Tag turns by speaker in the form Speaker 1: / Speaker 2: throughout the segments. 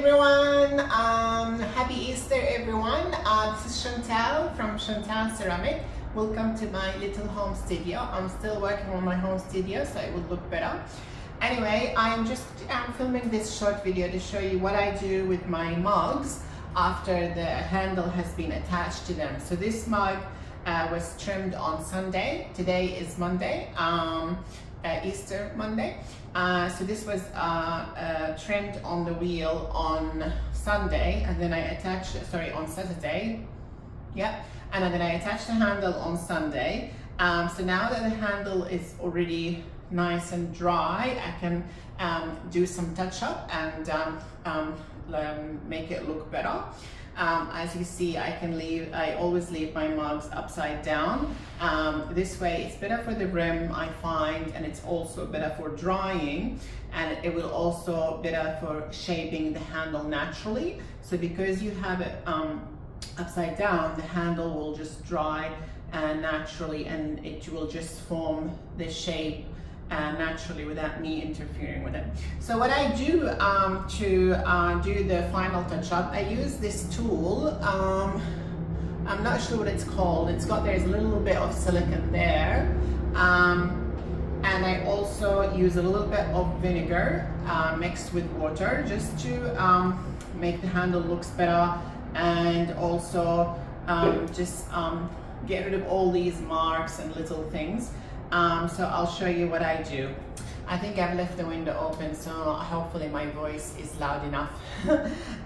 Speaker 1: everyone. Happy Easter, everyone. This is Chantal from Chantal Ceramic. Welcome to my little home studio. I'm still working on my home studio, so it will look better. Anyway, I'm filming this short video to show you what I do with my mugs after the handle has been attached to them. So this mug was trimmed on Sunday. Today is Monday, Easter Monday. So this was trimmed on the wheel on Sunday, and then I attached, on Saturday. Yeah, and then I attached the handle on Sunday. So now that the handle is already nice and dry, I can do some touch up and make it look better. As you see, I always leave my mugs upside down. This way it's better for the rim, I find, and it's also better for drying, and it will also better for shaping the handle naturally. So because you have it upside down, the handle will just dry naturally, and it will just form the shape naturally without me interfering with it. So what I do to do the final touch-up, I use this tool. I'm not sure what it's called. There's a little bit of silicone there, and I also use a little bit of vinegar mixed with water just to make the handle looks better, and also get rid of all these marks and little things. So I'll show you what I do. I think I've left the window open, so hopefully my voice is loud enough.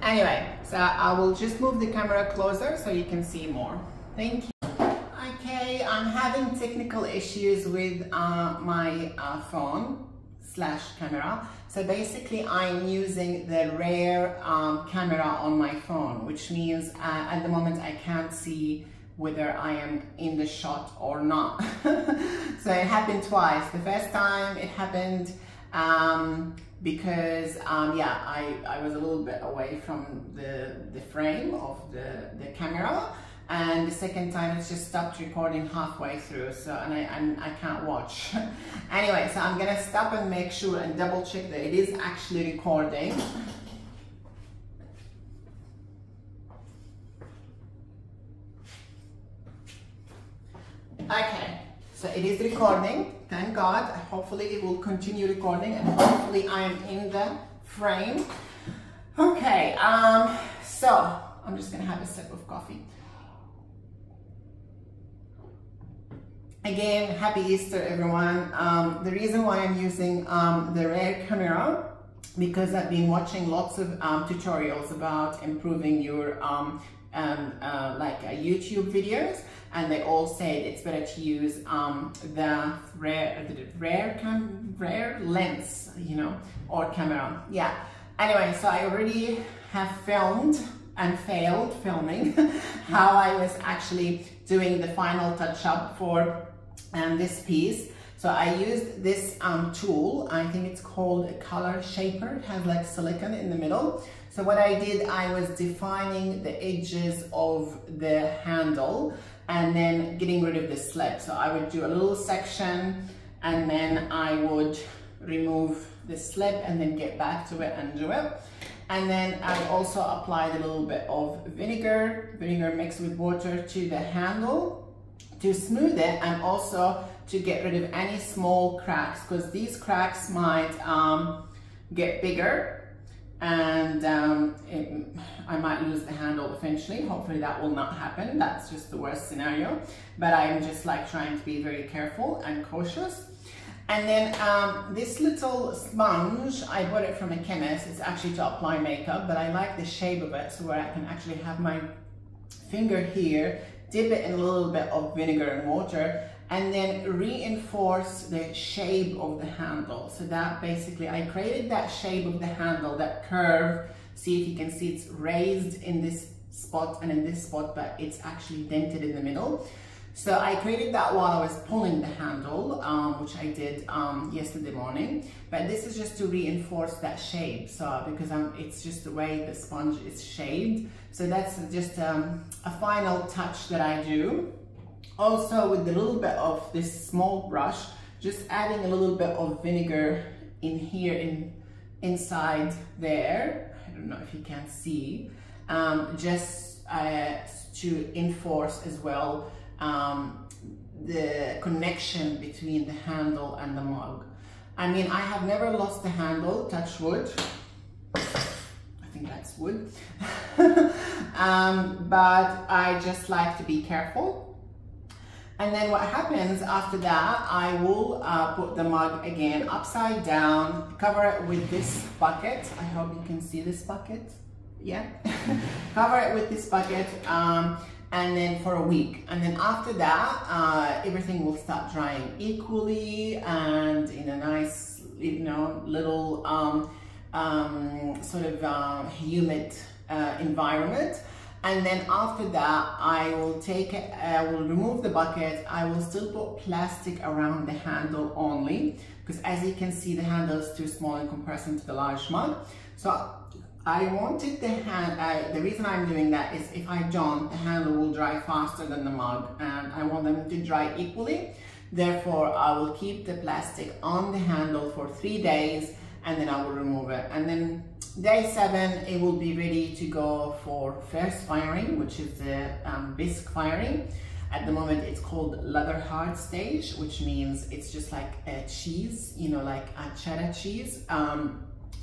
Speaker 1: Anyway, so I will just move the camera closer so you can see more. Thank you. Okay, I'm having technical issues with my phone/camera. So basically I'm using the rear camera on my phone, which means at the moment I can't see whether I am in the shot or not. So it happened twice. The first time it happened because I was a little bit away from the frame of the camera, and the second time it's just stopped recording halfway through, so and I can't watch. Anyway, so I'm gonna stop and make sure and double check that it is actually recording. Okay, so it is recording, thank God. Hopefully it will continue recording, and hopefully I am in the frame. Okay, so I'm just gonna have a sip of coffee. Again, happy Easter, everyone. The reason why I'm using the rear camera, because I've been watching lots of tutorials about improving your YouTube videos, and they all say it's better to use the rear lens, or camera. Yeah. Anyway, so I already have filmed and failed filming how I was actually doing the final touch-up for this piece. So I used this tool. I think it's called a color shaper. It has like silicone in the middle. So what I did, I was defining the edges of the handle and then getting rid of the slip. So I would do a little section, and then I would remove the slip and then get back to it and do it. And then I also applied a little bit of vinegar mixed with water to the handle to smooth it, and also to get rid of any small cracks, because these cracks might get bigger, and I might lose the handle eventually. Hopefully that will not happen. That's just the worst scenario, but I'm just trying to be very careful and cautious. And then this little sponge, I bought it from a chemist. It's actually to apply makeup, but I like the shape of it, so where I can actually have my finger here, dip it in a little bit of vinegar and water, and then reinforce the shape of the handle. So that basically, I created that shape of the handle, that curve. See if you can see it's raised in this spot and in this spot, but it's actually dented in the middle. So I created that while I was pulling the handle, which I did yesterday morning. But this is just to reinforce that shape. So because it's just the way the sponge is shaped. So that's just a final touch that I do. Also with a little bit of this small brush, just adding a little bit of vinegar in here, inside there, don't know if you can see, just to enforce as well the connection between the handle and the mug. I mean, I have never lost the handle, touch wood. I think that's wood. But I just like to be careful. And then what happens after that, I will put the mug again upside down, cover it with this bucket. I hope you can see this bucket. Yeah. Cover it with this bucket, and then for a week. And then after that, everything will start drying equally and in a nice, you know, little sort of humid environment. And then after that, I will take it, I will remove the bucket. I will still put plastic around the handle only, because as you can see, the handle is too small in comparison to the large mug. So I wanted the reason I'm doing that is if I don't, the handle will dry faster than the mug, and I want them to dry equally. Therefore, I will keep the plastic on the handle for 3 days, and then I will remove it. And then day 7, it will be ready to go for first firing, which is the bisque firing. At the moment, it's called leather hard stage, which means it's just like a cheese, you know, like a cheddar cheese.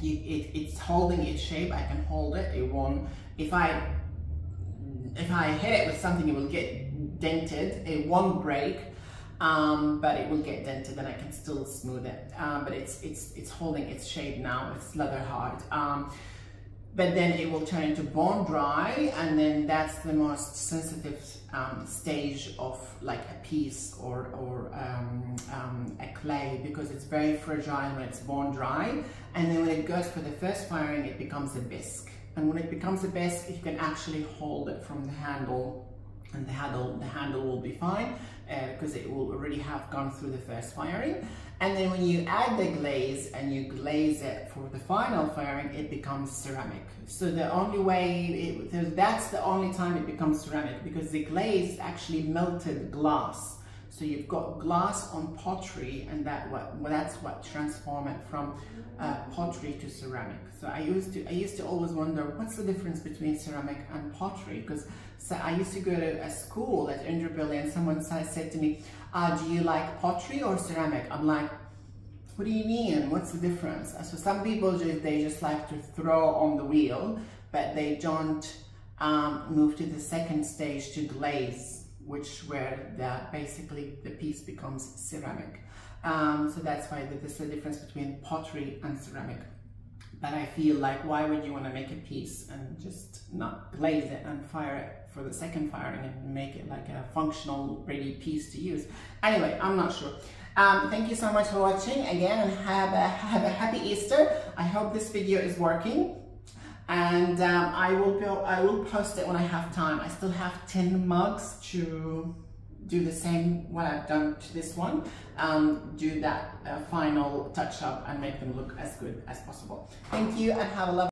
Speaker 1: It's holding its shape. I can hold it. It won't. If I hit it with something, it will get dented. It won't break. But it will get dented and I can still smooth it. But it's holding its shape now. It's leather hard. But then it will turn into bone dry, and then that's the most sensitive stage of like a piece or a clay, because it's very fragile when it's bone dry. And then when it goes for the first firing, it becomes a bisque. And when it becomes a bisque, you can actually hold it from the handle, and the handle will be fine because it will already have gone through the first firing. And then when you add the glaze and you glaze it for the final firing, it becomes ceramic. So the only way, that's the only time it becomes ceramic, because the glaze is actually melted glass. So you've got glass on pottery, and that's what transforms it from pottery to ceramic. So I used to always wonder, what's the difference between ceramic and pottery? Because I used to go to a school at Indooroopilly, and someone said to me, do you like pottery or ceramic? I'm like, what do you mean? What's the difference? So some people they just like to throw on the wheel, but they don't move to the second stage to glaze, where basically the piece becomes ceramic. So that's why there's a difference between pottery and ceramic. But I feel like, why would you want to make a piece and just not glaze it and fire it for the second firing and make it like a functional, ready piece to use? Anyway, I'm not sure. Thank you so much for watching again, and have a happy Easter. I hope this video is working, and I will post it when I have time. I still have 10 mugs to do the same what I've done to this one, do that final touch up and make them look as good as possible. Thank you, and have a lovely